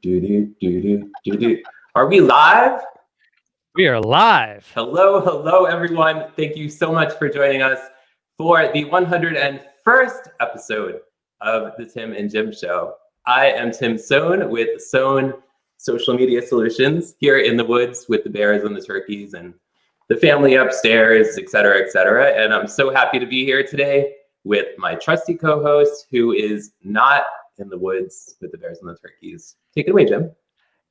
Are we live? We are live. Hello, everyone. Thank you so much for joining us for the 101st episode of the Tim and Jim Show. I am Tim Sohn with Sohn Social Media Solutions here in the woods with the bears and the turkeys and the family upstairs, et cetera, et cetera. And I'm so happy to be here today with my trusty co-host who is not in the woods with the bears and the turkeys. Take it away, Jim.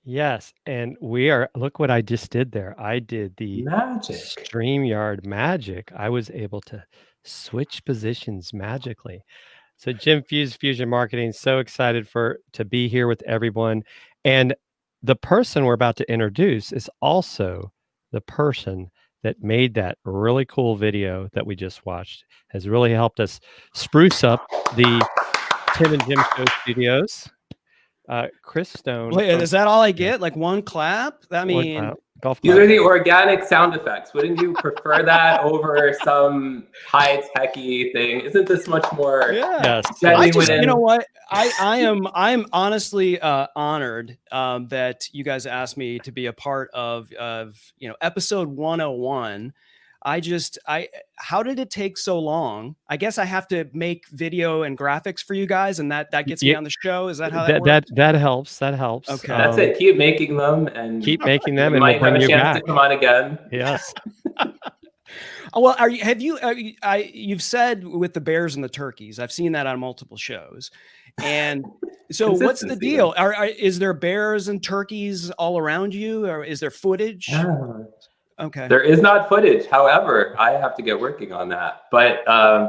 Yes, and we are, look what I just did there. I did the magic. StreamYard magic. I was able to switch positions magically. So Jim Fuse Fusion Marketing, so excited to be here with everyone. And the person we're about to introduce is also the person that made that really cool video that we just watched. Has really helped us spruce up the Tim and Jim Show studios. Chris Stone. Wait, is that all I get? Like one clap? I mean, golf these are the organic sound effects. Wouldn't you prefer that over some high-techy thing? Isn't this much more? Yes. You know what? I'm honestly honored that you guys asked me to be a part of episode 101. How did it take so long? I guess I have to make video and graphics for you guys, and that gets me on the show. Is that how that works? That helps. That helps. Okay, that's it. Keep making them, and and might have a chance to come on again. Yes. Well, you've said with the bears and the turkeys. I've seen that on multiple shows, and so what's the deal? Is there bears and turkeys all around you, or is there footage? Okay. There is not footage. However, I have to get working on that. But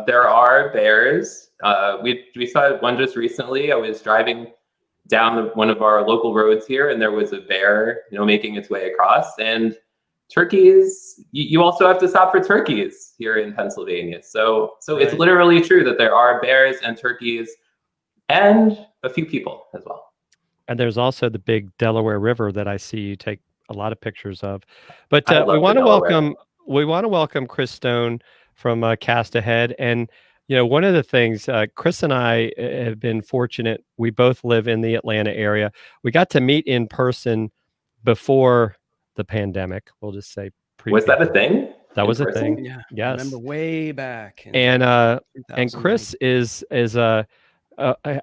there are bears. We saw one just recently. I was driving down one of our local roads here, and there was a bear, making its way across. And turkeys. You also have to stop for turkeys here in Pennsylvania. So right. It's literally true that there are bears and turkeys, and a few people as well. And there's also the big Delaware River that I see you take a lot of pictures of, but we want to welcome Chris Stone from Cast Ahead. And one of the things, Chris and I have been fortunate. We both live in the Atlanta area. We got to meet in person before the pandemic. We'll just say was that a thing? That was a thing. Yeah. Yes. I remember way back. And Chris is a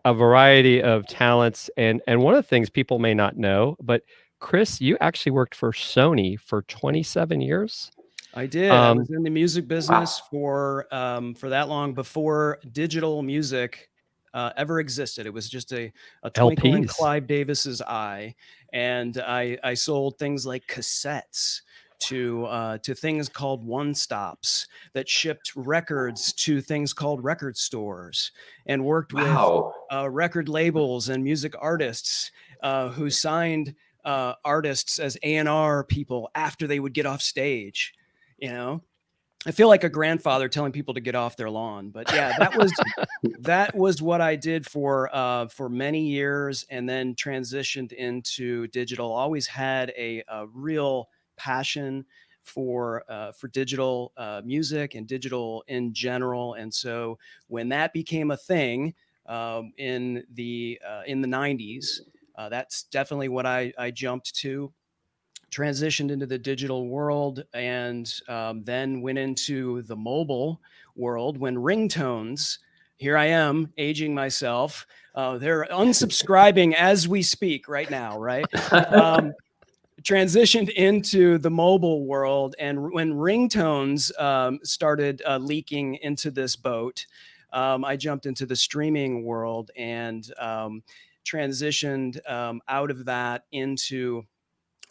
variety of talents. And one of the things people may not know, but Chris, you actually worked for Sony for 27 years. I did. I was in the music business for that long before digital music ever existed. It was just a twinkle in Clive Davis's eye, and I sold things like cassettes to things called one-stops that shipped records to things called record stores, and worked with record labels and music artists who signed artists as A&R people after they would get off stage. I feel like a grandfather telling people to get off their lawn, but yeah, that was what I did for many years, and then transitioned into digital. Always had a real passion for digital music and digital in general. And so when that became a thing in the 90s, that's definitely what I jumped to, transitioned into the digital world, and then went into the mobile world when ringtones, here I am aging myself, they're unsubscribing as we speak right now, right? Transitioned into the mobile world, and when ringtones started leaking into this boat, I jumped into the streaming world and transitioned out of that into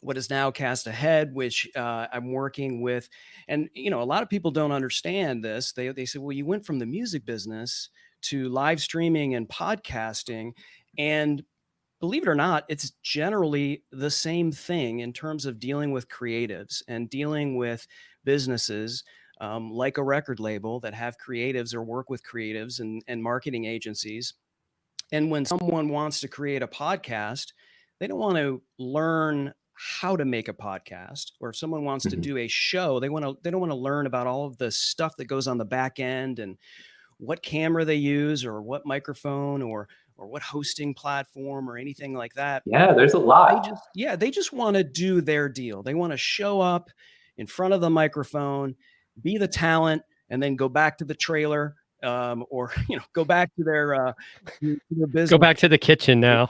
what is now Cast Ahead, which I'm working with. And, a lot of people don't understand this. They say, well, you went from the music business to live streaming and podcasting. And believe it or not, it's generally the same thing in terms of dealing with creatives and dealing with businesses like a record label that have creatives or work with creatives and marketing agencies. And when someone wants to create a podcast, they don't want to learn how to make a podcast, or if someone wants to do a show, they don't want to learn about all of the stuff that goes on the back end and what camera they use or what microphone or what hosting platform or anything like that. Yeah, there's a lot. They just want to do their deal. They want to show up in front of the microphone, be the talent, and then go back to the trailer, or go back to their business. Go back to the kitchen now.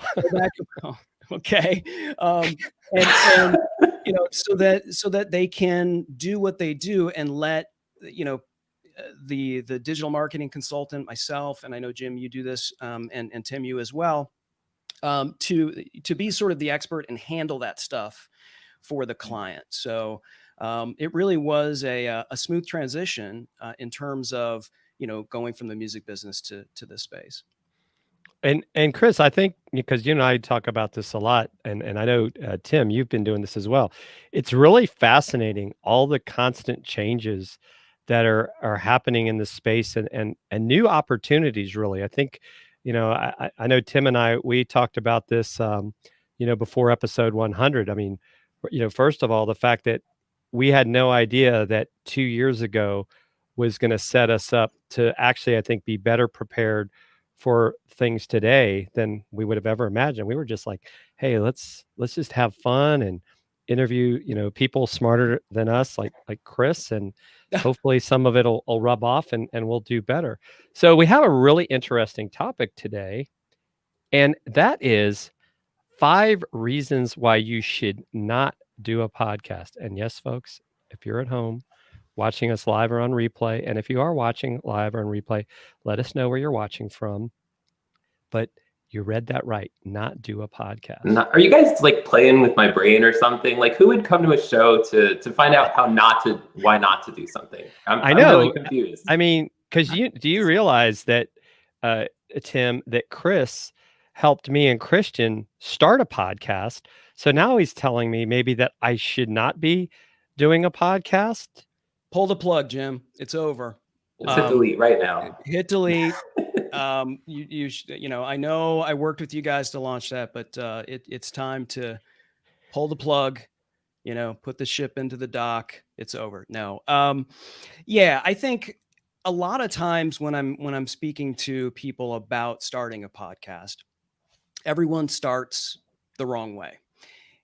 Okay, and so that they can do what they do and let the digital marketing consultant, myself, and I know Jim, you do this, and Tim, you as well, to be sort of the expert and handle that stuff for the client. So it really was a smooth transition in terms of going from the music business to this space. And Chris, I think because you and I talk about this a lot, and I know Tim, you've been doing this as well. It's really fascinating, all the constant changes that are happening in this space, and new opportunities. Really, I think I know Tim and we talked about this before episode 100. I mean, first of all, the fact that we had no idea that 2 years ago was going to set us up to actually, I think, be better prepared for things today than we would have ever imagined. We were just like, hey, let's just have fun and interview, people smarter than us, like Chris, and hopefully some of it'll rub off and we'll do better. So we have a really interesting topic today, and that is 5 reasons why you should not do a podcast. And yes, folks, if you're at home watching us live or on replay, and if you are watching live or on replay, let us know where you're watching from. But you read that right, not do a podcast. Are you guys like playing with my brain or something? Like, who would come to a show to find out why not to do something? I'm really confused. I mean, because do you realize that, Tim, that Chris helped me and Christian start a podcast? So now he's telling me maybe that I should not be doing a podcast. Pull the plug, Jim. It's over. Let's hit delete right now. Hit delete. I know I worked with you guys to launch that, but it's time to pull the plug, put the ship into the dock. It's over. No. I think a lot of times when I'm speaking to people about starting a podcast, everyone starts the wrong way.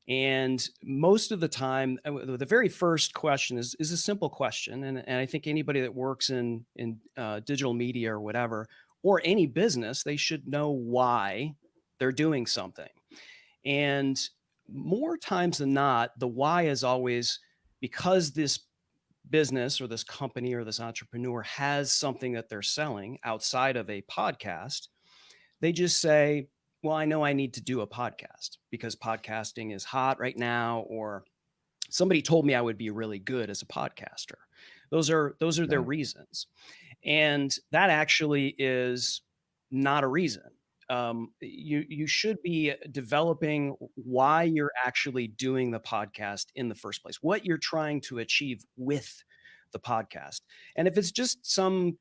And most of the time, the very first question is a simple question. And I think anybody that works in digital media or whatever, or any business, they should know why they're doing something. And more times than not, the why is always because this business or this company or this entrepreneur has something that they're selling outside of a podcast. They just say, well, I know I need to do a podcast because podcasting is hot right now, or somebody told me I would be really good as a podcaster. Those are their reasons. And that actually is not a reason. You should be developing why you're actually doing the podcast in the first place, what you're trying to achieve with the podcast. And if it's just some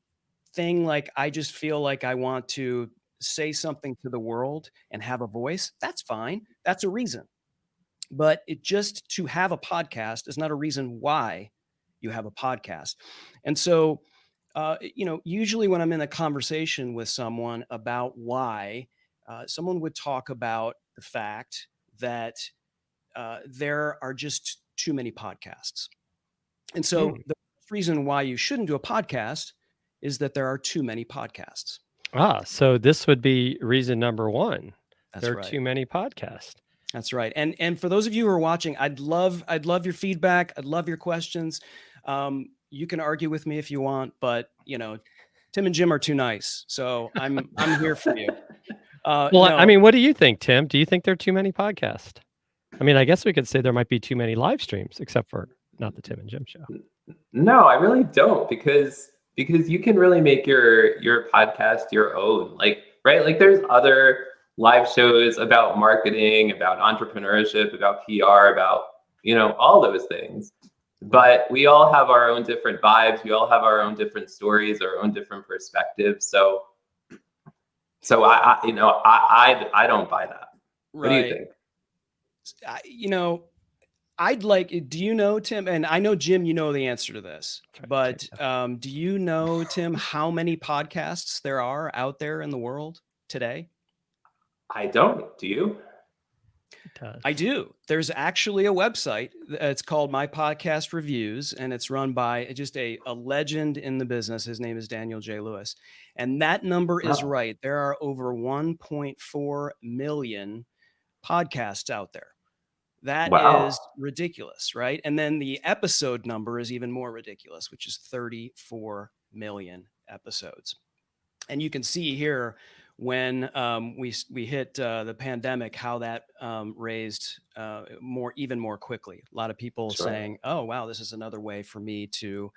thing like, I just feel like I want to say something to the world and have a voice, that's fine. That's a reason. But just to have a podcast is not a reason why you have a podcast. And so, usually when I'm in a conversation with someone about why, someone would talk about the fact that there are just too many podcasts. And so the first reason why you shouldn't do a podcast is that there are too many podcasts. So this would be reason number 1. There are too many podcasts. That's right. And for those of you who are watching, I'd love your feedback. I'd love your questions. You can argue with me if you want, but Tim and Jim are too nice. So I'm here for you. I mean, what do you think, Tim? Do you think there are too many podcasts? I mean, I guess we could say there might be too many live streams, except for not the Tim and Jim show. No, I really don't, because you can really make your podcast your own. Like there's other live shows about marketing, about entrepreneurship, about PR, about all those things. But we all have our own different vibes. We all have our own different stories, our own different perspectives. So I don't buy that. What do you think? I'd like, do you know, Tim, and I know, Jim, you know the answer to this, but do you know, Tim, how many podcasts there are out there in the world today? I don't. Do you? I do. There's actually a website. It's called My Podcast Reviews, and it's run by just a legend in the business. His name is Daniel J. Lewis. And that number is right. There are over 1.4 million podcasts out there. That is ridiculous, right? And then the episode number is even more ridiculous, which is 34 million episodes. And you can see here when we hit the pandemic, how that raised even more quickly. A lot of people saying, "Oh, wow, this is another way for me to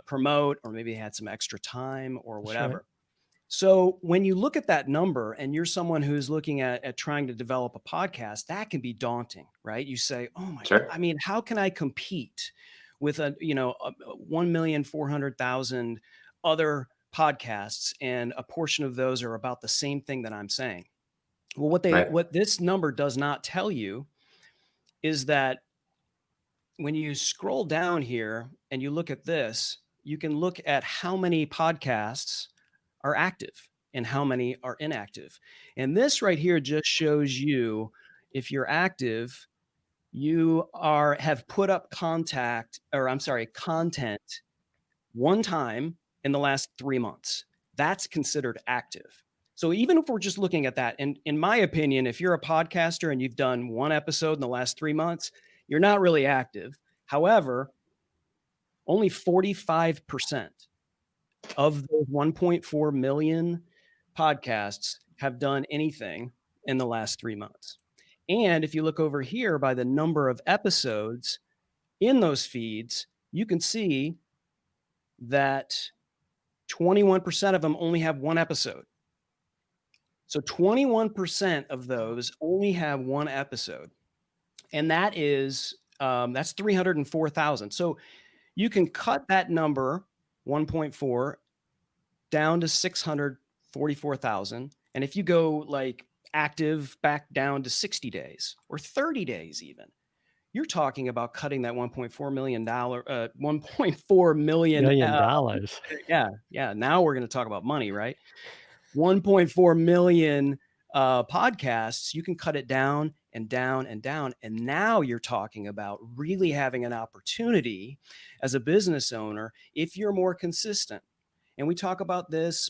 promote," or maybe had some extra time or whatever. Sure. So when you look at that number and you're someone who's looking at trying to develop a podcast, that can be daunting, right? You say, "Oh my God, I mean, how can I compete with 1,400,000 other podcasts, and a portion of those are about the same thing that I'm saying?" Well, what this number does not tell you is that when you scroll down here and you look at this, you can look at how many podcasts are active and how many are inactive. And this right here just shows you, if you're active, you have put up content one time in the last 3 months. That's considered active. So even if we're just looking at that, and in my opinion, if you're a podcaster and you've done one episode in the last 3 months, you're not really active. However, only 45% of those 1.4 million podcasts have done anything in the last 3 months. And if you look over here by the number of episodes in those feeds, you can see that 21% of them only have one episode. So 21% of those only have one episode. And that is, that's 304,000. So you can cut that number, 1.4, down to 644,000. And if you go like active back down to 60 days or 30 days even, you're talking about cutting that $1.4 million, $1.4 million. Yeah. Now we're going to talk about money, right? 1.4 million podcasts. You can cut it down and down and down. And now you're talking about really having an opportunity as a business owner if you're more consistent. And we talk about this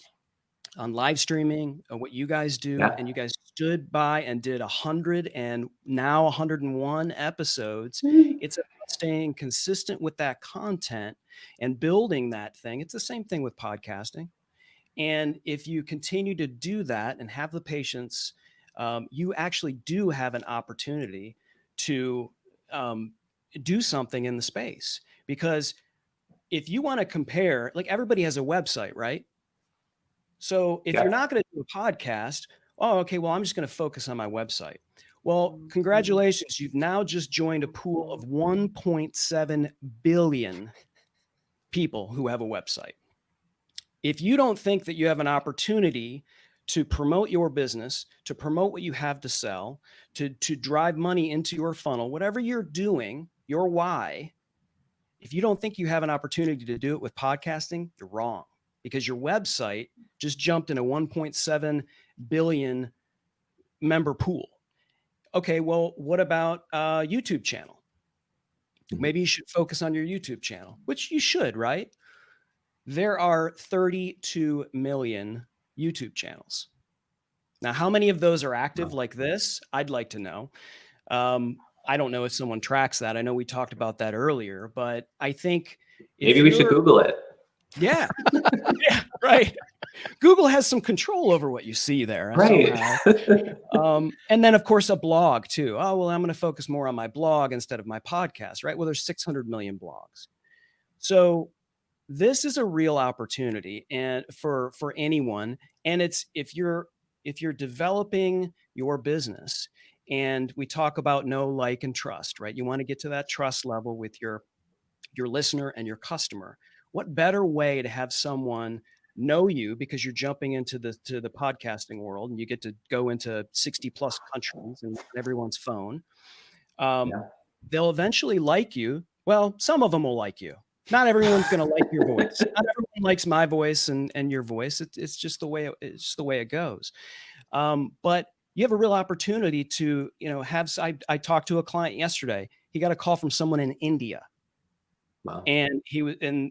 on live streaming, what you guys do, and you guys stood by and did 100 and now 101 episodes. It's about staying consistent with that content and building that thing. It's the same thing with podcasting. And if you continue to do that and have the patience, you actually do have an opportunity to do something in the space. Because if you want to compare, like everybody has a website, right? So if you're not going to do a podcast, okay, well, I'm just going to focus on my website. Well, congratulations. You've now just joined a pool of 1.7 billion people who have a website. If you don't think that you have an opportunity to promote your business, to promote what you have to sell, to drive money into your funnel, whatever you're doing, your why, if you don't think you have an opportunity to do it with podcasting, you're wrong, because your website just jumped in a 1.7 billion member pool. Okay, well, what about a YouTube channel? Maybe you should focus on your YouTube channel, which you should, right? There are 32 million YouTube channels. Now, how many of those are active like this? I'd like to know. I don't know if someone tracks that. I know we talked about that earlier, but I think maybe we should Google it. Yeah. Yeah, right. Google has some control over what you see there. Right. And then, of course, a blog too. Oh, well, I'm going to focus more on my blog instead of my podcast, right? Well, there's 600 million blogs. So this is a real opportunity and for anyone. And it's if you're developing your business, and we talk about know, like, and trust, right? You want to get to that trust level with your listener and your customer. What better way to have someone know you, because you're jumping into the podcasting world and you get to go into 60 plus countries and everyone's phone. They'll eventually like you. Well, some of them will like you. Not everyone's going to like your voice. Not everyone likes my voice and your voice. It's just the way it goes. But you have a real opportunity to, I talked to a client yesterday. He got a call from someone in India. Wow. And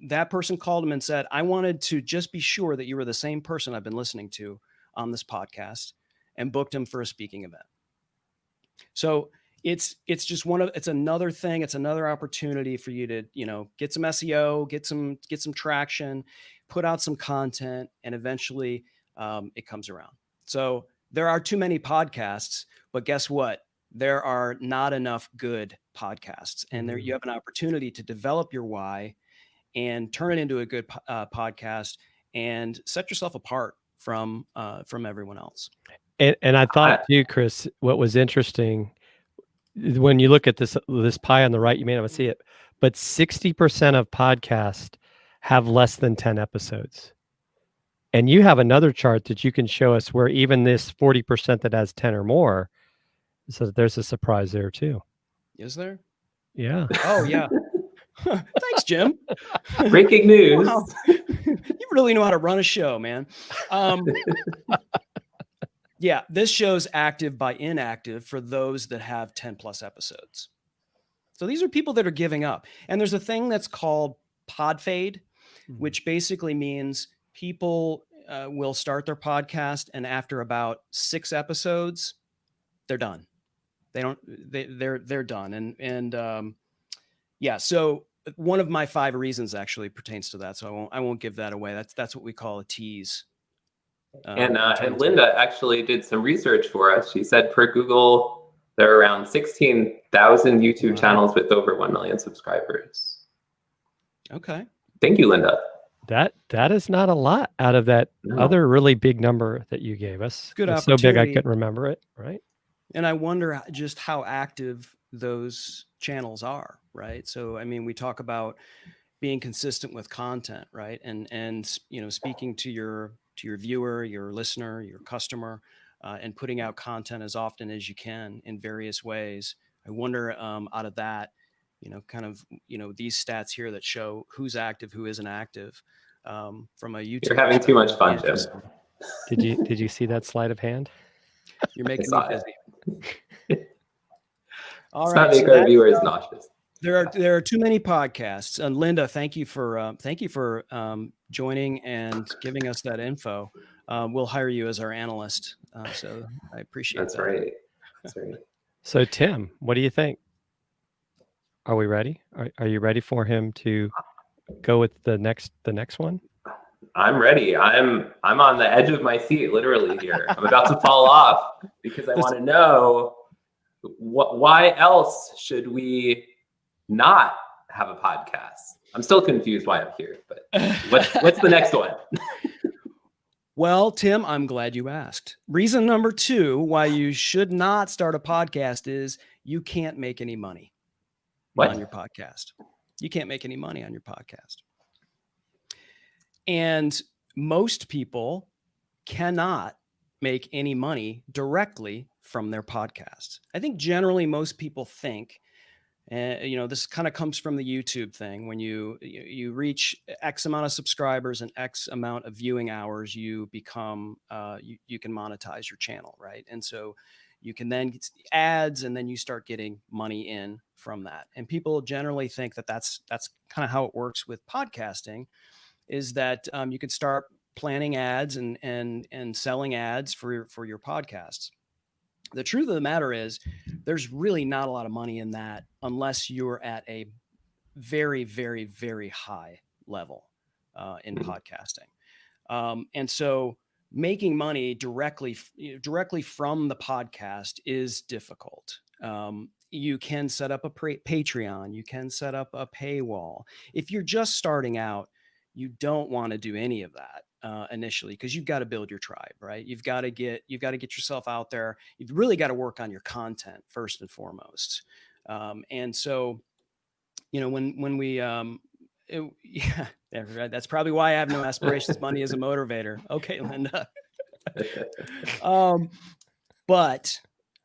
that person called him and said, I wanted to just be sure that you were the same person I've been listening to on this podcast, and booked him for a speaking event. So it's just it's another thing. It's another opportunity for you to, get some SEO, get some traction, put out some content, and eventually it comes around. So there are too many podcasts, but guess what? There are not enough good podcasts, and there you have an opportunity to develop your why and turn it into a good podcast and set yourself apart from everyone else. And I thought too, Chris, what was interesting when you look at this pie on the right, you may not see it, but 60% of podcasts have less than 10 episodes. And you have another chart that you can show us where even this 40% that has 10 or more, so there's a surprise there too. Is there? Yeah. Oh, yeah. Thanks, Jim. Breaking news. Wow. You really know how to run a show, man. Yeah, this show's active by inactive for those that have 10 plus episodes. So these are people that are giving up. And there's a thing that's called pod fade, which basically means people will start their podcast, and after about 6 episodes, they're done. They're done. And yeah, so one of my 5 reasons actually pertains to that. So I won't give that away. That's what we call a tease. And Linda actually did some research for us. She said per Google, there are around 16,000 YouTube channels with over 1 million subscribers. Okay. Thank you, Linda. That is not a lot out of that other really big number that you gave us. Good It's opportunity. so big I couldn't remember it, right? And I wonder just how active those channels are, right? So, I mean, we talk about being consistent with content, right? And speaking to your viewer, your listener, your customer, and putting out content as often as you can in various ways. I wonder out of that, these stats here that show who's active, who isn't active, from a YouTube. You're having too much fun, Jim. Did you see that sleight of hand? You're making me busy. All Let's right, not make our viewers nauseous. There are too many podcasts, and Linda, thank you for joining and giving us that info. We'll hire you as our analyst, so I appreciate that. That's right. So Tim, what do you think? Are we ready? Are you ready for him to go with the next one? I'm ready. I'm on the edge of my seat, literally here. I'm about to fall off because I want to know why else should we not have a podcast? I'm still confused why I'm here, but what's the next one? Well, Tim, I'm glad you asked. Reason number 2 why you should not start a podcast is you can't make any money on your podcast. You can't make any money on your podcast. And most people cannot make any money directly from their podcasts. I think generally most people think, this kind of comes from the YouTube thing. When you reach X amount of subscribers and X amount of viewing hours, you become, you can monetize your channel, right? And so you can then get ads, and then you start getting money in from that. And people generally think that that's kind of how it works with podcasting, is that you could start planning ads and selling ads for your podcasts. The truth of the matter is there's really not a lot of money in that unless you're at a very, very, very high level in podcasting. And so making money directly from the podcast is difficult. You can set up a Patreon. You can set up a paywall. If you're just starting out, you don't want to do any of that initially, because you've got to build your tribe, right? You've got to get yourself out there. You've really got to work on your content first and foremost. And so, when we, yeah, that's probably why I have no aspirations. Money is a motivator. Okay, Linda. But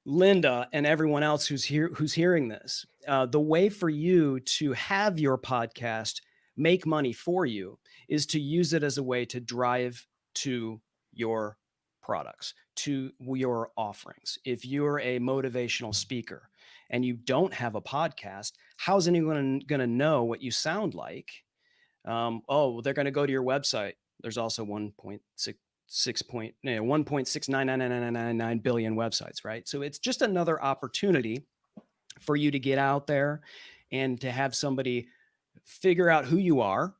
Linda and everyone else who's hearing this, the way for you to have your podcast make money for you is to use it as a way to drive to your products, to your offerings. If you're a motivational speaker and you don't have a podcast, how's anyone going to know what you sound like? Oh, they're going to go to your website. There's also 1.6999999 billion websites, right? So it's just another opportunity for you to get out there and to have somebody figure out who you are,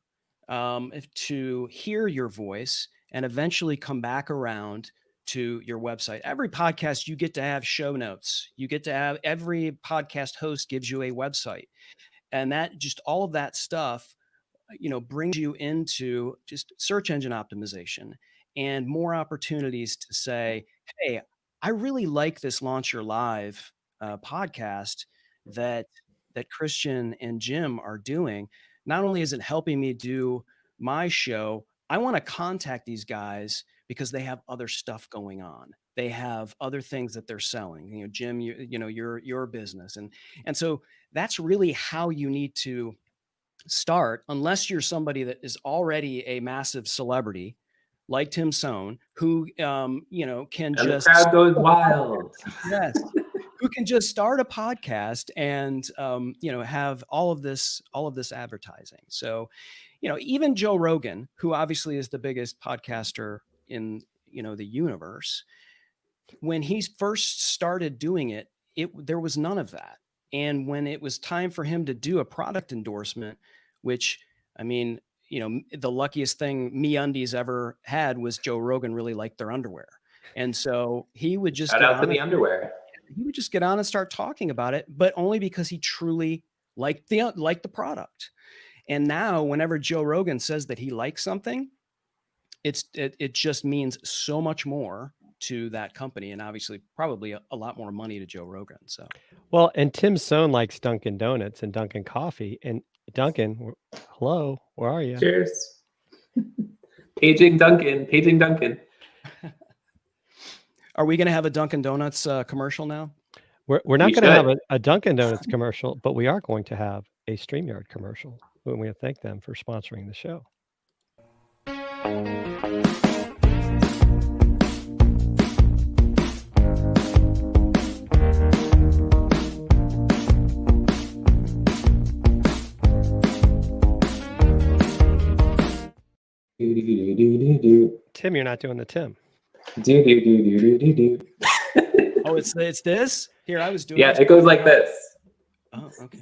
to hear your voice, and eventually come back around to your website. Every podcast, you get to have show notes. You get to have, every podcast host gives you a website. And that just, all of that stuff, brings you into just search engine optimization and more opportunities to say, hey, I really like this Launch Your Live podcast that Christian and Jim are doing. Not only is it helping me do my show, I want to contact these guys because they have other stuff going on. They have other things that they're selling. Jim, your business, and so that's really how you need to start, unless you're somebody that is already a massive celebrity like Tim Sohn, who can and just the crowd goes wild. Yes, who can just start a podcast and have all of this advertising. So even Joe Rogan, who obviously is the biggest podcaster in the universe, when he first started doing it, there was none of that. And when it was time for him to do a product endorsement, which, I mean, the luckiest thing MeUndies ever had was Joe Rogan really liked their underwear. And so he would just Shout out to the underwear. He would just get on and start talking about it, but only because he truly liked the product. And now whenever Joe Rogan says that he likes something, it just means so much more to that company, and obviously probably a lot more money to Joe Rogan. So, well, and Tim Sohn likes Dunkin' Donuts and Dunkin' Coffee. And Dunkin', hello, where are you? Cheers. Paging Dunkin'. Are we going to have a Dunkin' Donuts commercial now? We're not going to have a Dunkin' Donuts commercial, but we are going to have a StreamYard commercial. We want to thank them for sponsoring the show. Tim, you're not doing the Tim. Oh, it's this? Here, I was doing. Yeah, it goes like this. Oh, okay.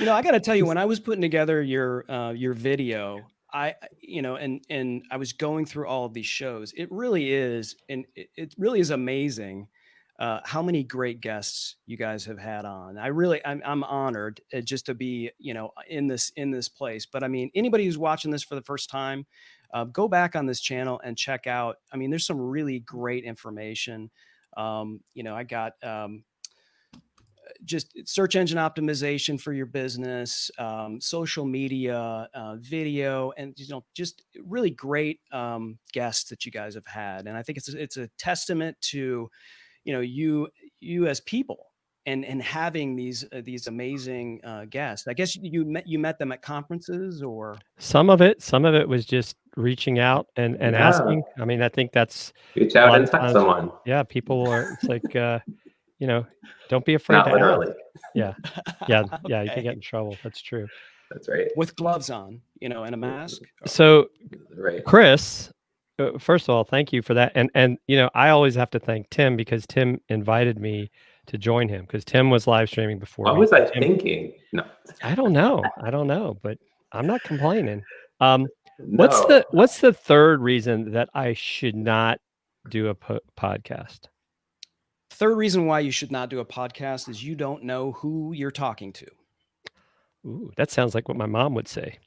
I got to tell you, when I was putting together your video, and I was going through all of these shows, it really is amazing how many great guests you guys have had on. I'm honored just to be, in this place. But I mean, anybody who's watching this for the first time, go back on this channel and check out. I mean, there's some really great information. I got just search engine optimization for your business, social media, video, and just really great guests that you guys have had. And I think it's a testament to you as people and having these amazing guests. I guess you met them at conferences, or some of it was just reaching out and asking. I mean, I think that's reach out and touch someone. Yeah, people are. It's like don't be afraid. Not literally. Yeah, yeah, Okay. yeah. You can get in trouble. That's true. That's right. With gloves on, and a mask. So, right, Chris. First of all, thank you for that. And I always have to thank Tim, because Tim invited me to join him, because Tim was live streaming before. What was I thinking? No, I don't know, but I'm not complaining. What's the third reason that I should not do a podcast? Third reason why you should not do a podcast is you don't know who you're talking to. Ooh, that sounds like what my mom would say.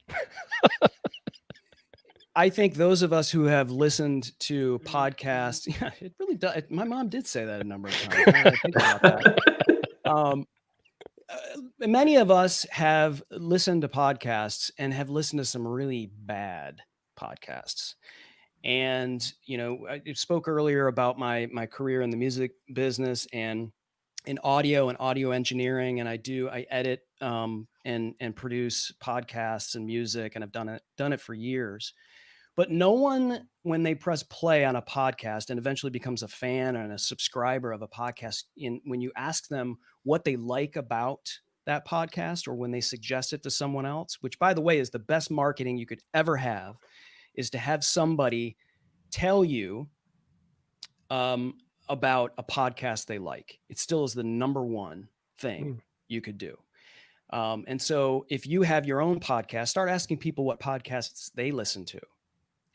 I think those of us who have listened to podcasts, yeah, it really does. My mom did say that a number of times. Now that I think about that. Many of us have listened to podcasts and have listened to some really bad podcasts. And, I spoke earlier about my career in the music business and in audio and audio engineering. And I edit and produce podcasts and music, and I've done it for years. But no one, when they press play on a podcast and eventually becomes a fan and a subscriber of a podcast, when you ask them what they like about that podcast, or when they suggest it to someone else, which by the way is the best marketing you could ever have, is to have somebody tell you about a podcast they like. It still is the number one thing you could do. And so if you have your own podcast, start asking people what podcasts they listen to,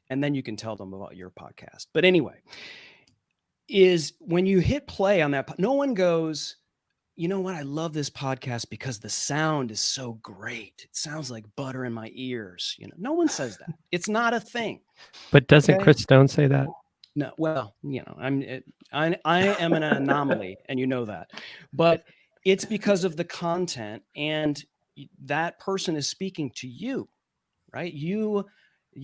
and then you can tell them about your podcast. But anyway, is when you hit play on that, no one goes, you know what? I love this podcast because the sound is so great. It sounds like butter in my ears. You know, no one says that. It's not a thing. But doesn't Chris Stone say that? No. Well, you know, I am an anomaly, and you know that. But it's because of the content, and that person is speaking to you, right? You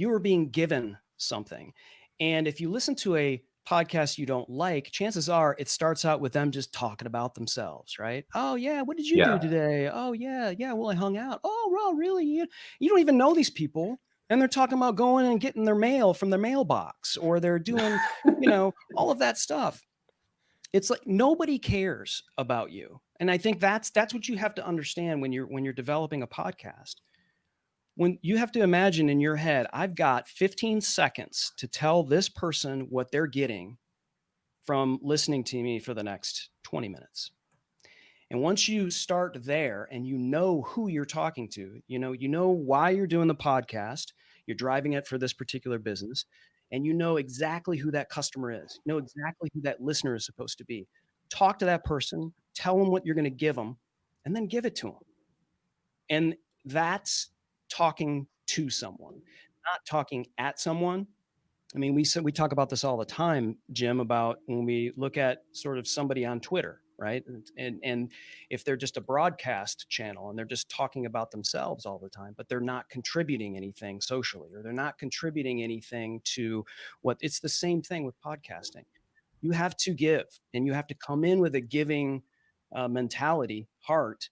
are being given something. And if you listen to a podcast you don't like, chances are it starts out with them just talking about themselves, right? Oh yeah, what did you do today? Oh yeah, well I hung out. Oh well, really? You don't even know these people, and they're talking about going and getting their mail from their mailbox, or they're doing, you know, all of that stuff. It's like nobody cares about you, and I think that's what you have to understand when you're developing a podcast. When you have to imagine in your head, I've got 15 seconds to tell this person what they're getting from listening to me for the next 20 minutes. And once you start there and you know who you're talking to, you know why you're doing the podcast, you're driving it for this particular business, and you know exactly who that customer is, you know exactly who that listener is supposed to be. Talk to that person, tell them what you're going to give them, and then give it to them. And that's talking to someone, not talking at someone. I mean, we talk about this all the time, Jim, about when we look at sort of somebody on Twitter, right? And if they're just a broadcast channel and they're just talking about themselves all the time, but they're not contributing anything socially, or they're not contributing anything to it's the same thing with podcasting. You have to give, and you have to come in with a giving mentality, heart,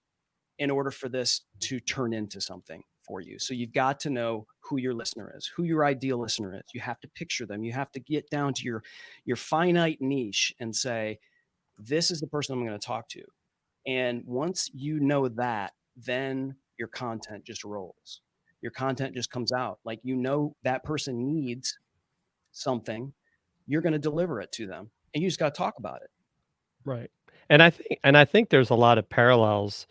in order for this to turn into something for you. So you've got to know who your listener is, who your ideal listener is. You have to picture them. You have to get down to your finite niche and say, this is the person I'm going to talk to. And once you know that, then your content just rolls. Your content just comes out. Like, you know, that person needs something, you're going to deliver it to them, and you just got to talk about it. Right. And I think there's a lot of parallels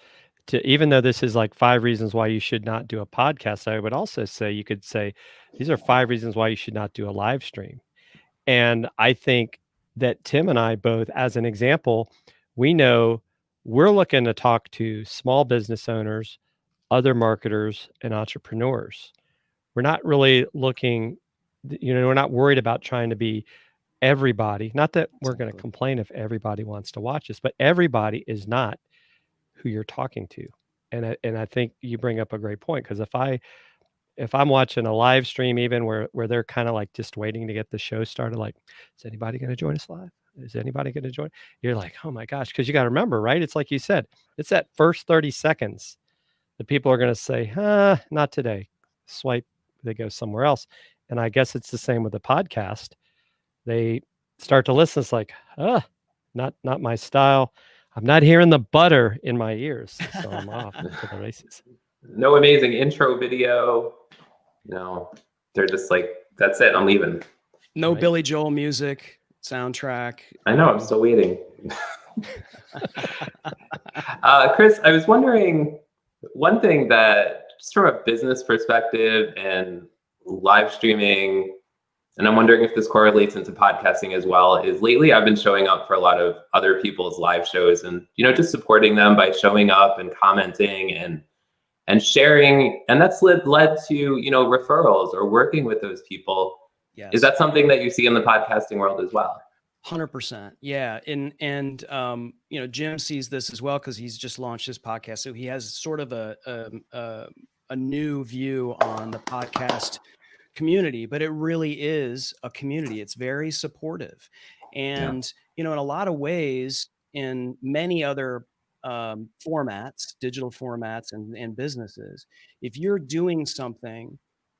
to, even though this is like 5 reasons why you should not do a podcast, I would also say, you could say, these are 5 reasons why you should not do a live stream. And I think that Tim and I both, as an example, we know we're looking to talk to small business owners, other marketers, and entrepreneurs. We're not really looking, we're not worried about trying to be everybody. Not that we're going to complain if everybody wants to watch us, but everybody is not who you're talking to. And I think you bring up a great point, because if I'm watching a live stream, even where they're kind of like just waiting to get the show started, like, is anybody going to join us live? Is anybody going to join? You're like, oh my gosh, because you got to remember, right? It's like you said, it's that first 30 seconds the people are going to say, not today. Swipe, they go somewhere else. And I guess it's the same with the podcast. They start to listen. It's like, not my style. I'm not hearing the butter in my ears, so I'm off to the races. No amazing intro video. No, they're just like, that's it, I'm leaving. No right. Billy Joel music, soundtrack. I know, I'm still waiting. Chris, I was wondering, one thing that, just from a business perspective and live streaming, and I'm wondering if this correlates into podcasting as well, is lately I've been showing up for a lot of other people's live shows, and just supporting them by showing up and commenting and sharing, and that's led to referrals or working with those people. Yes. Is that something that you see in the podcasting world as well? 100%. Yeah. And Jim sees this as well, because he's just launched his podcast. So he has sort of a new view on the podcast community, but it really is a community. It's very supportive. And, in a lot of ways, in many other formats, digital formats and businesses, if you're doing something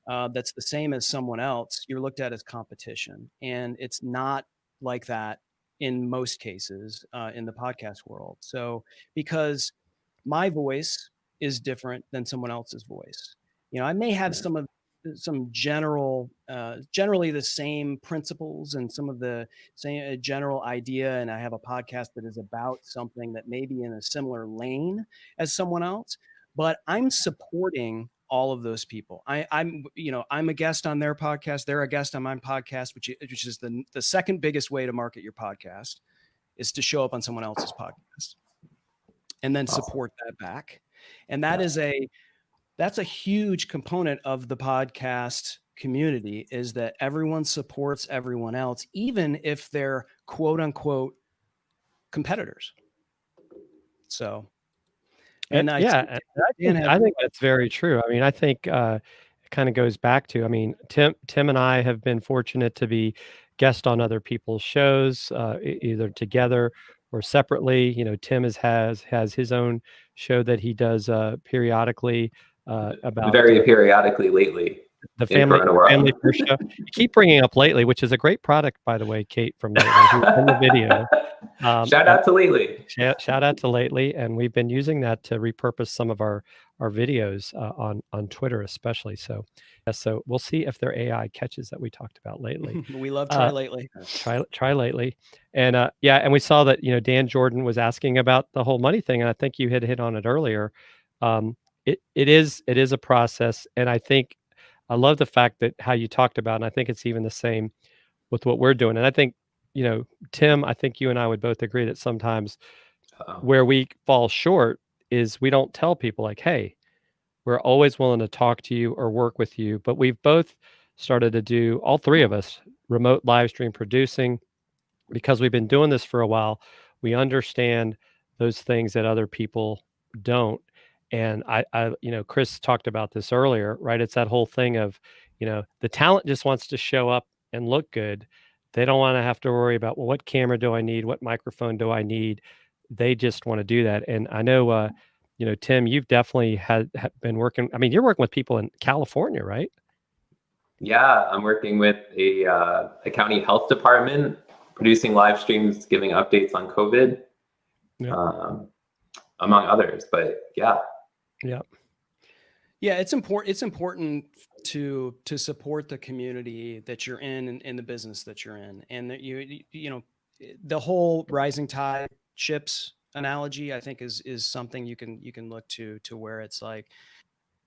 that's the same as someone else, you're looked at as competition. And it's not like that in most cases in the podcast world. So because my voice is different than someone else's voice, I may have some generally the same principles and some of the same general idea, and I have a podcast that is about something that may be in a similar lane as someone else, but I'm supporting all of those people. I'm a guest on their podcast. They're a guest on my podcast, which is the second biggest way to market your podcast, is to show up on someone else's podcast and then support that back. And that's a huge component of the podcast community, is that everyone supports everyone else, even if they're quote unquote competitors. So, and I think that's very true. I mean, I think it kind of goes back to, I mean, Tim and I have been fortunate to be guests on other people's shows, either together or separately. Tim has his own show that he does periodically. About very periodically lately, the family First show. You keep bringing up Lately, which is a great product, by the way, Kate from Lately, who's in the video. Shout out to Lately. Shout out to Lately, and we've been using that to repurpose some of our videos on Twitter, especially. So we'll see if their AI catches that we talked about lately. We love Try Lately. Try Lately, and and we saw that Dan Jordan was asking about the whole money thing, and I think you had hit on it earlier. It is a process, and I think I love the fact that how you talked about, and I think it's even the same with what we're doing. And I think Tim, I think you and I would both agree that sometimes where we fall short is we don't tell people like, hey, we're always willing to talk to you or work with you. But we've both started to do, all three of us, remote live stream producing, because we've been doing this for a while. We understand those things that other people don't. And I Chris talked about this earlier, right? It's that whole thing of, the talent just wants to show up and look good. They don't want to have to worry about, well, what camera do I need? What microphone do I need? They just want to do that. And I know, Tim, you've definitely had been working. I mean, you're working with people in California, right? Yeah, I'm working with a county health department, producing live streams, giving updates on COVID, among others. But yeah. It's important. It's important to support the community that you're in the business that you're in, and that the whole rising tide ships analogy, I think is something you can look to where it's like,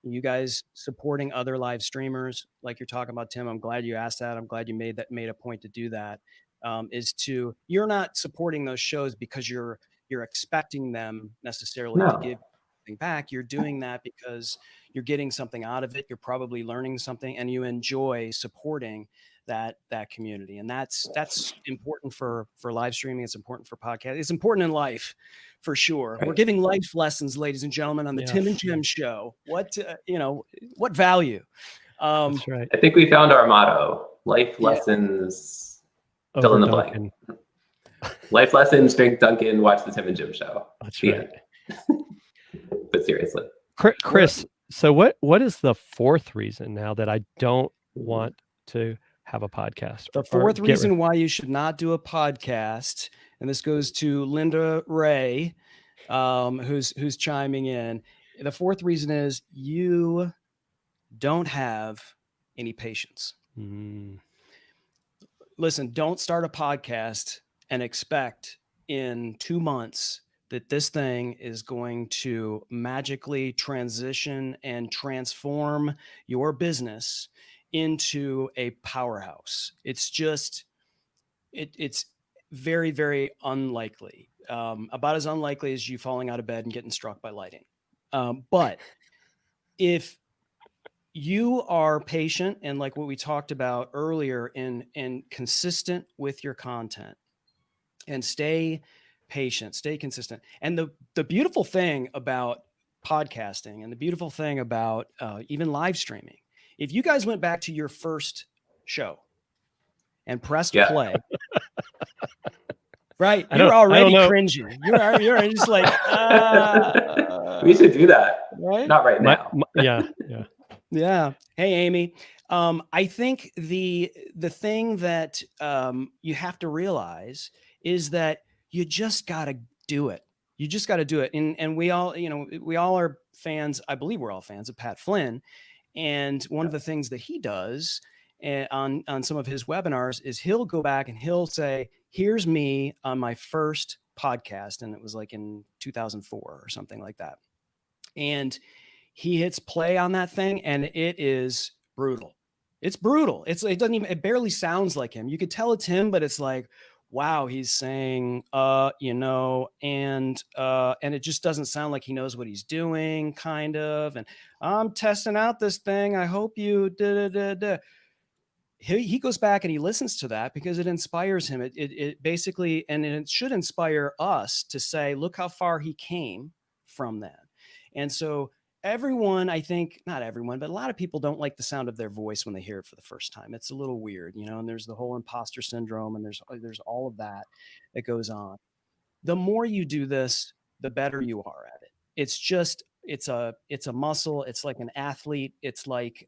you guys supporting other live streamers like you're talking about, Tim. I'm glad you asked that. I'm glad you made a point to do that. You're not supporting those shows because you're expecting them necessarily to give back. You're doing that because you're getting something out of it. You're probably learning something, and you enjoy supporting that community. And that's important for live streaming. It's important for podcasts. It's important in life, for sure. Right. We're giving life lessons, ladies and gentlemen, on the Tim and Jim show. What value? That's right. I think we found our motto: life lessons. Fill in the blank. Life lessons. Drink Dunkin'. Watch the Tim and Jim show. That's right. But seriously, Chris, so what is the fourth reason now that I don't want to have a podcast? The fourth reason why you should not do a podcast, and this goes to Linda Ray, who's chiming in. The fourth reason is you don't have any patience. Listen, don't start a podcast and expect in 2 months that this thing is going to magically transition and transform your business into a powerhouse. It's just, it's very, very unlikely. About as unlikely as you falling out of bed and getting struck by lightning. But if you are patient and, like what we talked about earlier, and consistent with your content, and stay patient, stay consistent. And the beautiful thing about podcasting, and the beautiful thing about even live streaming, if you guys went back to your first show and pressed play, right? You're already cringing. You're just like, we should do that. Right? Not right now. Yeah. Yeah. Hey, Amy. I think the thing that you have to realize is that you just got to do it. You just got to do it. And we all, we all are fans. I believe we're all fans of Pat Flynn. And one of the things that he does on some of his webinars is he'll go back and he'll say, "Here's me on my first podcast," and it was like in 2004 or something like that. And he hits play on that thing, and it is brutal. It's brutal. It barely sounds like him. You could tell it's him, but it's like, wow, he's saying, and it just doesn't sound like he knows what he's doing, kind of. And I'm testing out this thing. I hope you He goes back and he listens to that because it inspires him. It basically, and it should inspire us to say, look how far he came from that. And so everyone, I think, not everyone, but a lot of people don't like the sound of their voice when they hear it for the first time. It's a little weird, and there's the whole imposter syndrome, and there's all of that goes on. The more you do this, the better you are at it. It's a muscle. It's like an athlete. It's like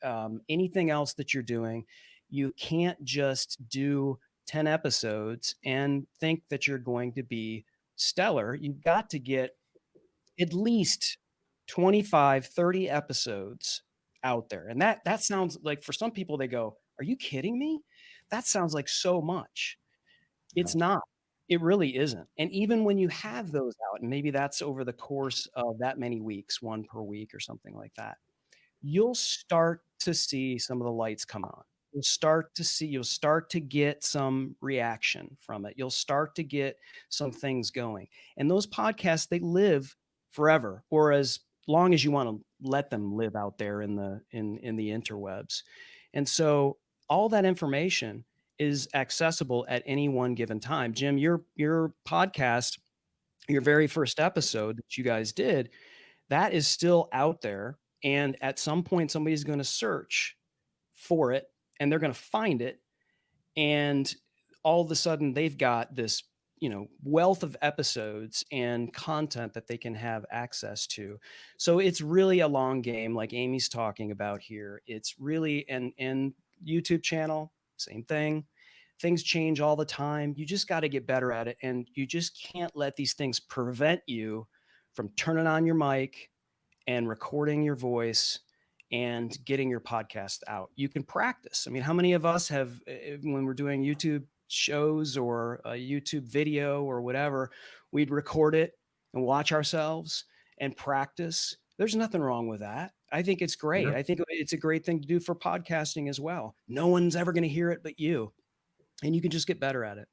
anything else that you're doing. You can't just do 10 episodes and think that you're going to be stellar. You've got to get at least 25, 30 episodes out there. And that sounds like, for some people, they go, "Are you kidding me? That sounds like so much." It's not. It really isn't. And even when you have those out, and maybe that's over the course of that many weeks, one per week or something like that, you'll start to see some of the lights come on. You'll start to get some reaction from it. You'll start to get some things going. And those podcasts, they live forever, or as long as you want to let them live out there in the interwebs. And so all that information is accessible at any one given time. Jim, your podcast, your very first episode that you guys did, that is still out there. And at some point, somebody's going to search for it and they're going to find it. And all of a sudden, they've got this, wealth of episodes and content that they can have access to. So it's really a long game, like Amy's talking about here. It's really, and YouTube channel, same thing. Things change all the time. You just got to get better at it. And you just can't let these things prevent you from turning on your mic and recording your voice and getting your podcast out. You can practice. I mean, how many of us have, when we're doing YouTube shows or a YouTube video or whatever, we'd record it and watch ourselves and practice? There's nothing wrong with that. I think it's great. Yeah. I think it's a great thing to do for podcasting as well. No one's ever going to hear it but you, and you can just get better at it.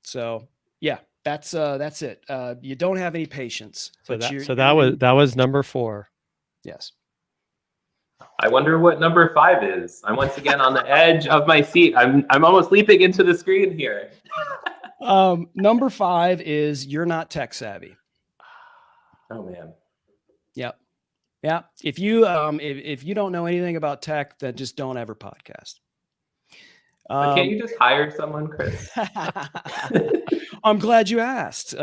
So yeah, that's it. You don't have any patience. So that was number 4. Yes. I wonder what number 5 is. I'm once again on the edge of my seat. I'm almost leaping into the screen here. Number 5 is you're not tech savvy. Oh man. Yep. Yeah. If you don't know anything about tech, then just don't ever podcast. But can't you just hire someone, Chris? I'm glad you asked.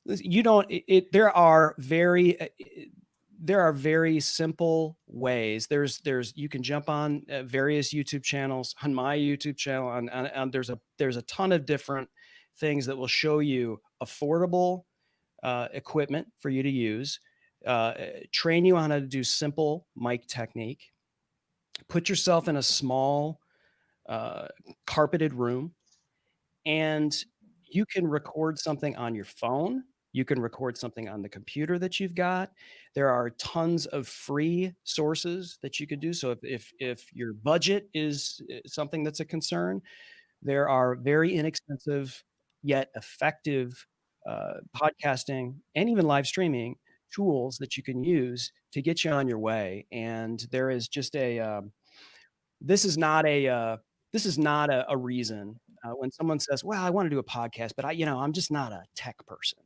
You don't. There are very simple ways. You can jump on various YouTube channels, on my YouTube channel, and there's a ton of different things that will show you affordable equipment for you to use, train you on how to do simple mic technique, put yourself in a small carpeted room, and you can record something on your phone. You can record something on the computer that you've got. There are tons of free sources that you could do. So if your budget is something that's a concern, there are very inexpensive yet effective podcasting and even live streaming tools that you can use to get you on your way. And there is just this is not a reason when someone says, "Well, I want to do a podcast, but I'm just not a tech person."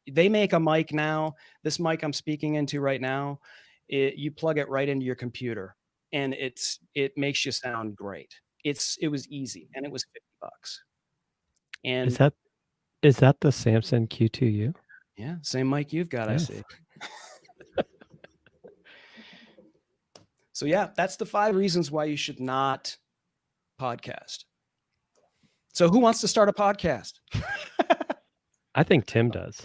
They make a mic now. This mic I'm speaking into right now, you plug it right into your computer, and it makes you sound great. It was easy, and it was $50. And is that the Samson Q2U? Yeah, same mic you've got, yes. I see. So yeah, that's the 5 reasons why you should not podcast. So who wants to start a podcast? I think Tim does.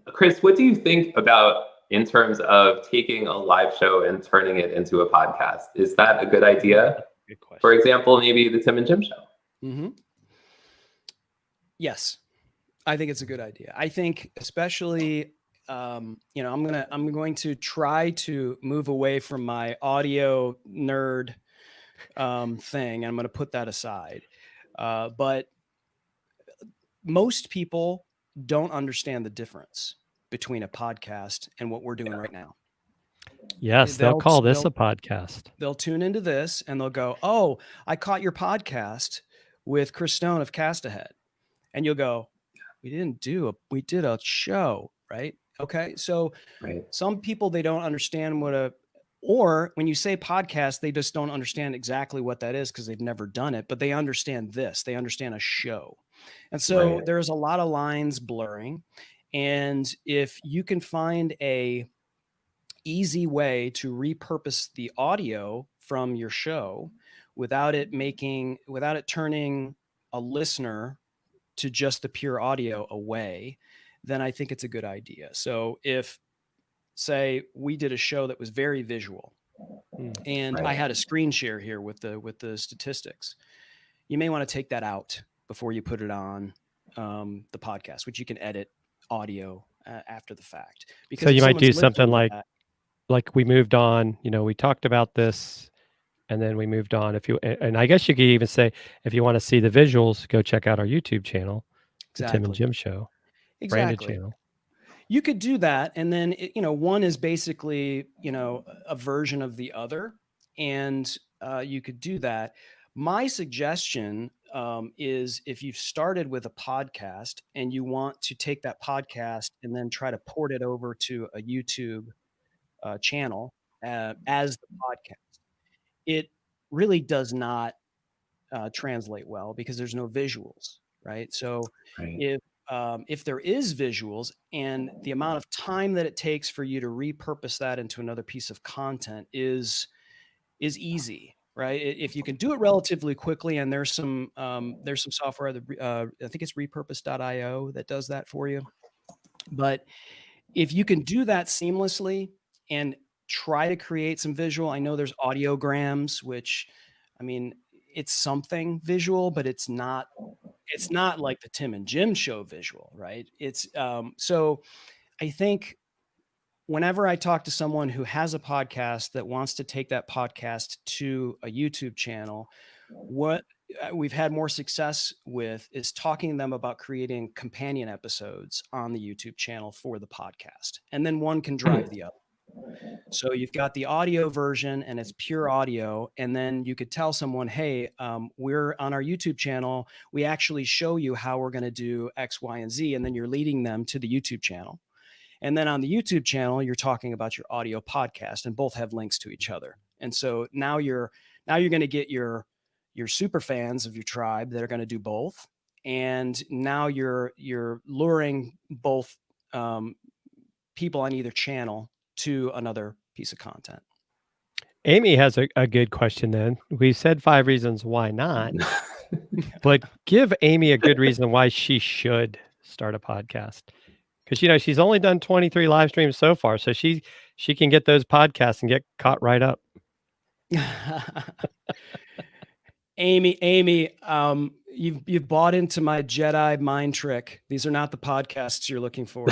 Chris, what do you think about in terms of taking a live show and turning it into a podcast? Is that a good idea? Good question. For example, maybe the Tim and Jim Show. Mm-hmm. Yes, I think it's a good idea. I think especially, I'm going to try to move away from my audio nerd thing. I'm going to put that aside. But most people don't understand the difference between a podcast and what we're doing right now. Yes, they'll call this a podcast. They'll tune into this and they'll go, "Oh, I caught your podcast with Chris Stone of Cast Ahead." And you'll go, we did a show, right? Okay. So Some people, they don't understand or when you say podcast, they just don't understand exactly what that is because they've never done it, but they understand this. They understand a show. And so there's a lot of lines blurring. And if you can find a easy way to repurpose the audio from your show without it turning a listener to just the pure audio away, then I think it's a good idea. So if, say, we did a show that was very visual and I had a screen share here with the statistics, you may want to take that out before you put it on the podcast, which you can edit audio after the fact. Because so you might do something like we moved on, we talked about this and then we moved on. And I guess you could even say, if you want to see the visuals, go check out our YouTube channel, the Tim and Jim Show, branded channel. You could do that. And then, one is basically, a version of the other. And you could do that. My suggestion is if you've started with a podcast and you want to take that podcast and then try to port it over to a YouTube channel as the podcast, it really does not translate well because there's no visuals, right? So if there is visuals and the amount of time that it takes for you to repurpose that into another piece of content is easy, right? If you can do it relatively quickly, and there's some software that I think it's repurpose.io that does that for you. But if you can do that seamlessly and try to create some visual, I know there's audiograms, which, I mean, it's something visual, but it's not like the Tim and Jim Show visual, right? It's so I think whenever I talk to someone who has a podcast that wants to take that podcast to a YouTube channel, what we've had more success with is talking to them about creating companion episodes on the YouTube channel for the podcast. And then one can drive the other. So you've got the audio version and it's pure audio. And then you could tell someone, hey, we're on our YouTube channel. We actually show you how we're going to do X, Y, and Z. And then you're leading them to the YouTube channel. And then on the YouTube channel, you're talking about your audio podcast, and both have links to each other. And so now you're going to get your super fans of your tribe that are going to do both. And now you're luring both people on either channel to another piece of content. Amy has a good question then. We said 5 reasons why not, but give Amy a good reason why she should start a podcast. Because, she's only done 23 live streams so far. So she can get those podcasts and get caught right up. Amy, you've bought into my Jedi mind trick. These are not the podcasts you're looking for.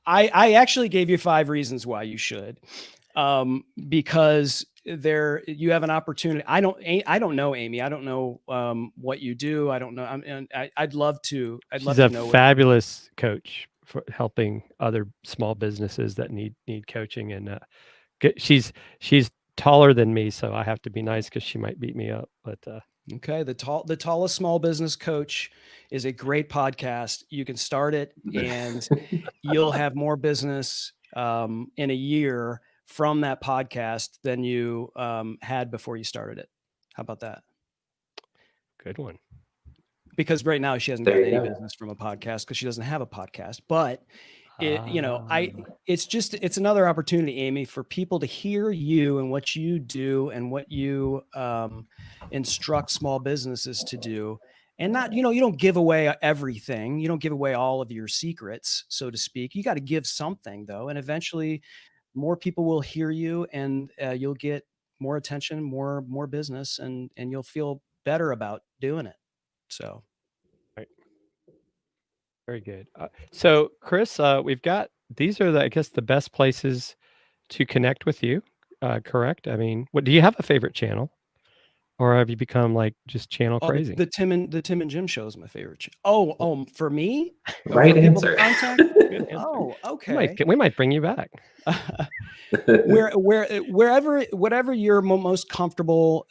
I actually gave you 5 reasons why you should, because you have an opportunity. I don't know, Amy. I don't know what you do. I don't know. I'd love to. She's a fabulous coach for helping other small businesses that need coaching, and she's taller than me, so I have to be nice because she might beat me up. But okay, the tallest small business coach is a great podcast. You can start it, and you'll have more business in a year from that podcast than you had before you started it. How about that? Good one. because right now she hasn't gotten any business from a podcast because she doesn't have a podcast. But it's another opportunity, Amy, for people to hear you and what you do and what you instruct small businesses to do. And not, you don't give away everything. You don't give away all of your secrets, so to speak. You got to give something, though. And eventually more people will hear you, and you'll get more attention, more business, and you'll feel better about doing it. So. Right. Very good. So Chris, we've got, these are I guess the best places to connect with you. Correct? I mean, what do you have a favorite channel? Or have you become like just channel crazy? The Tim and Jim show is my favorite. For me? Right answer. Oh, okay. We might bring you back. Whatever you're most comfortable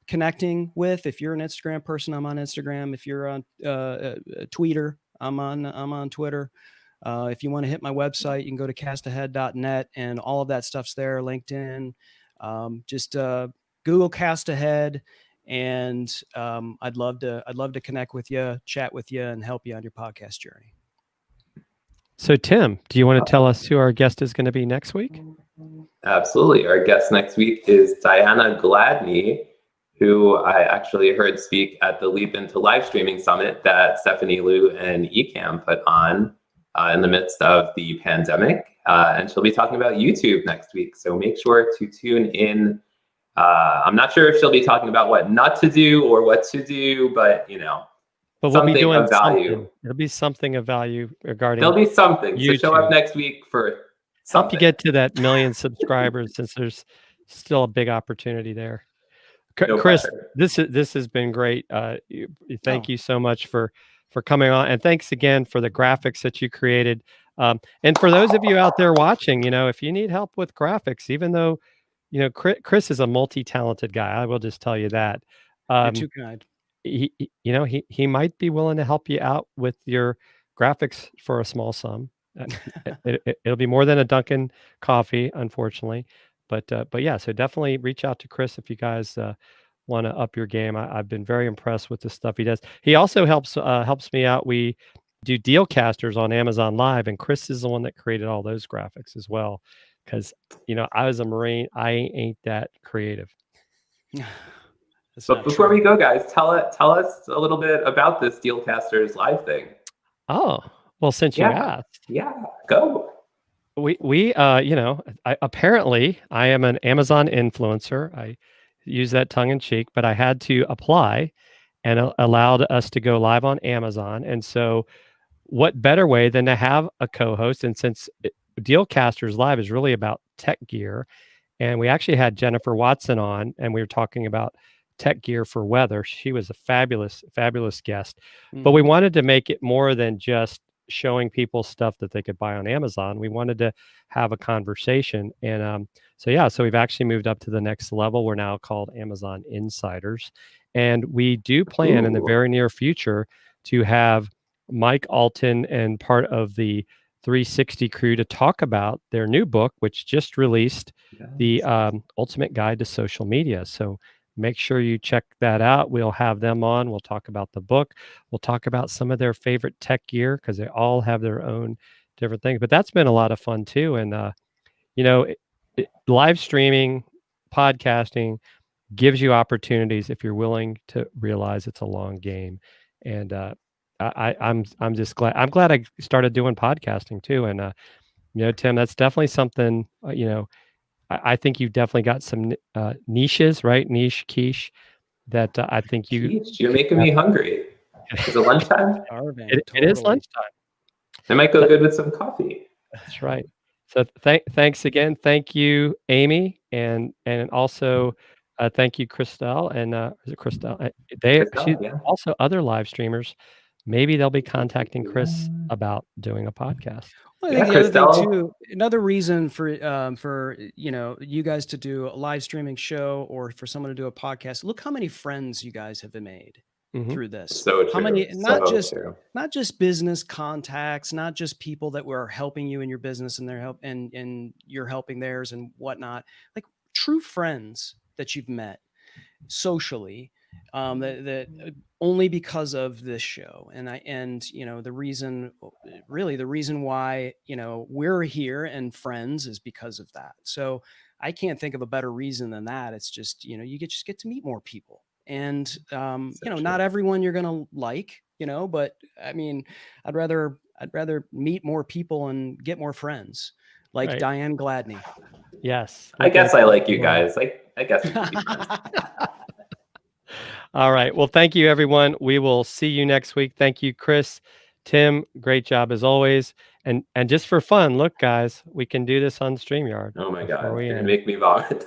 connecting with. If you're an Instagram person, I'm on Instagram. If you're on Twitter, I'm on Twitter. If you want to hit my website, you can go to castahead.net, and all of that stuff's there. LinkedIn, just Google Cast Ahead, and I'd love to connect with you, chat with you, and help you on your podcast journey. So Tim, do you want to tell us who our guest is going to be next week? Absolutely. Our guest next week is Diana Gladney, who I actually heard speak at the Leap Into Live Streaming Summit that Stephanie Liu and Ecamm put on in the midst of the pandemic. And she'll be talking about YouTube next week. So make sure to tune in. I'm not sure if she'll be talking about what not to do or what to do, but but we'll be doing of value. Something. It'll be something of value regarding. There'll be something. YouTube. So show up next week for something. Help you get to that 1 million subscribers, since there's still a big opportunity there. No Chris, pressure. this has been great. Thank you so much for coming on, and thanks again for the graphics that you created. And for those of you out there watching, if you need help with graphics, even though Chris is a multi-talented guy, I will just tell you that. You're too kind. He might be willing to help you out with your graphics for a small sum. It'll be more than a Dunkin' coffee, unfortunately, but yeah. So definitely reach out to Chris if you guys want to up your game. I've been very impressed with the stuff he does. He also helps me out. We do deal casters on Amazon Live, and Chris is the one that created all those graphics as well. Because I was a Marine, I ain't that creative. But before we go, guys, tell us a little bit about this Dealcasters Live thing. Oh, well, since you asked. Yeah, go. We apparently I am an Amazon influencer. I use that tongue in cheek, but I had to apply and allowed us to go live on Amazon. And so what better way than to have a co-host? And since Dealcasters Live is really about tech gear, and we actually had Jennifer Watson on, and we were talking about tech gear for weather. She was a fabulous guest. But we wanted to make it more than just showing people stuff that they could buy on Amazon. We wanted to have a conversation. And so we've actually moved up to the next level. We're now called Amazon Insiders. And we do plan in the very near future to have Mike Alton and part of the 360 crew to talk about their new book, which just released, the Ultimate Guide to Social Media. So make sure you check that out. We'll have them on. We'll talk about the book. We'll talk about some of their favorite tech gear, because they all have their own different things. But that's been a lot of fun too. And live streaming, podcasting gives you opportunities if you're willing to realize it's a long game. And I'm just glad. I'm glad I started doing podcasting too. And Tim, that's definitely something. I think you've definitely got some niches, right? Quiche, that I think you're making me hungry. Is it lunchtime? It is lunchtime. It might go good with some coffee. That's right. So thanks again. Thank you, Amy, and also thank you, Christelle. And is it Christelle? Also other live streamers. Maybe they'll be contacting Chris about doing a podcast. Well, I think the other thing too, another reason for you guys to do a live streaming show, or for someone to do a podcast, look how many friends you guys have made through this. So true. How many, not just business contacts, not just people that were helping you in your business and their help and you're helping theirs and whatnot, like true friends that you've met socially that only because of this show. And you know, the reason why, you know, we're here and friends is because of that. So I can't think of a better reason than that. It's just, you know, you just get to meet more people. And you know, not everyone you're gonna like, you know, but I mean, I'd rather meet more people and get more friends, like Diane Gladney. Yes. I guess I like you guys. I guess we could be friends. All right. Well, thank you, everyone. We will see you next week. Thank you, Chris, Tim. Great job as always. And just for fun, look, guys, we can do this on StreamYard. Oh my God. You're gonna make me vomit.